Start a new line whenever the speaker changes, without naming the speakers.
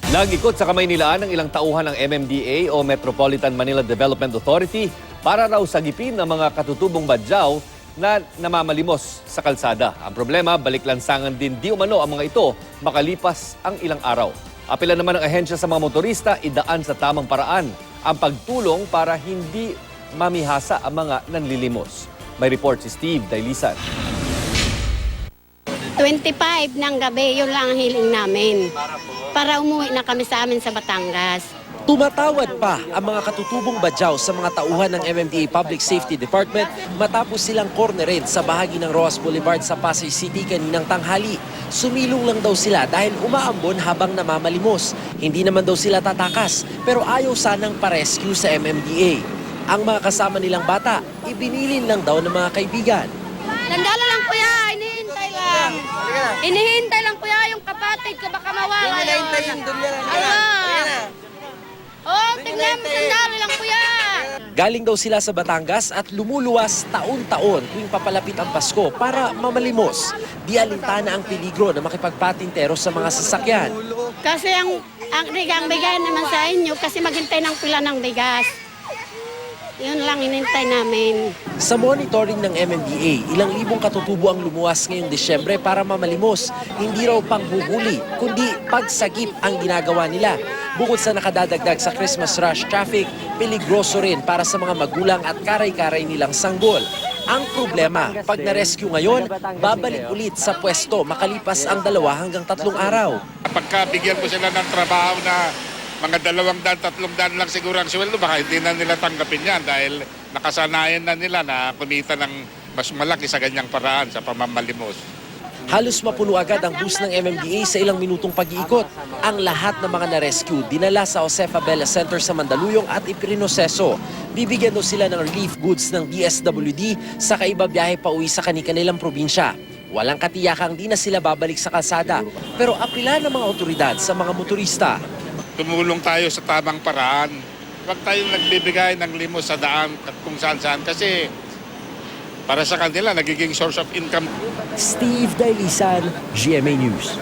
Nag-ikot sa Kamaynilaan ng ilang tauhan ng MMDA o Metropolitan Manila Development Authority para raw sagipin ang mga katutubong badyaw na namamalimos sa kalsada. Ang problema, baliklansangan din di umano ang mga ito makalipas ang ilang araw. Apela naman ng ahensya sa mga motorista, idaan sa tamang paraan ang pagtulong para hindi mamihasa ang mga nanlilimos. May report si Steve Dailisan.
25 ng gabi, yun lang ang hiling namin. Para umuwi na kami sa amin sa Batangas.
Tumatawad pa ang mga katutubong badyaw sa mga tauhan ng MMDA Public Safety Department matapos silang cornerin sa bahagi ng Roas Boulevard sa Pasay City kaninang tanghali. Sumilong lang daw sila dahil umaambon habang namamalimos. Hindi naman daw sila tatakas pero ayaw sanang pa-rescue sa MMDA. Ang mga kasama nilang bata, ibinilin lang daw ng mga kaibigan.
Nandala lang kuya, inihintay lang. Inihintay lang kuya yung kapatid ka baka mawala. Oh, tingnan mo, sandali lang kuya.
Galing daw sila sa Batangas at lumuluwas taon-taon tuwing papalapit ang Pasko para mamalimos. Di alintana ang peligro na makipagpatintero sa mga sasakyan.
Kasi ang bigay naman sa inyo kasi maghintay ng pila ng bigas. Yun lang inintay namin.
Sa monitoring ng MMDA, ilang libong katutubo ang lumuwas ngayong Disyembre para mamalimos. Hindi raw panghuhuli, kundi pagsagip ang ginagawa nila. Bukod sa nakadadagdag sa Christmas rush traffic, peligroso rin para sa mga magulang at karay-karay nilang sanggol. Ang problema, pag na-rescue ngayon, babalik ulit sa pwesto makalipas ang 2 hanggang 3 araw.
Pagka bigyan mo sila ng trabaho na mga 200, 300 lang siguro ang sweldo, baka hindi na nila tanggapin yan dahil nakasanayan na nila na kumita ng mas malaki sa ganyang paraan sa pamamalimos.
Halos mapuno agad ang bus ng MMDA sa ilang minutong pag-iikot. Ang lahat ng mga na-rescue dinala sa Josefa Bella Center sa Mandaluyong at iprinoseso. Bibigyan daw sila ng relief goods ng DSWD sa kaiba biyahe pa uwi sa kanilang probinsya. Walang katiyakang di na sila babalik sa kalsada pero apila ng mga otoridad sa mga motorista.
Tumulong tayo sa tamang paraan. Huwag tayong nagbibigay ng limos sa daan at kung saan-saan kasi para sa kanila nagiging source of income.
Steve Dailisan, GMA News.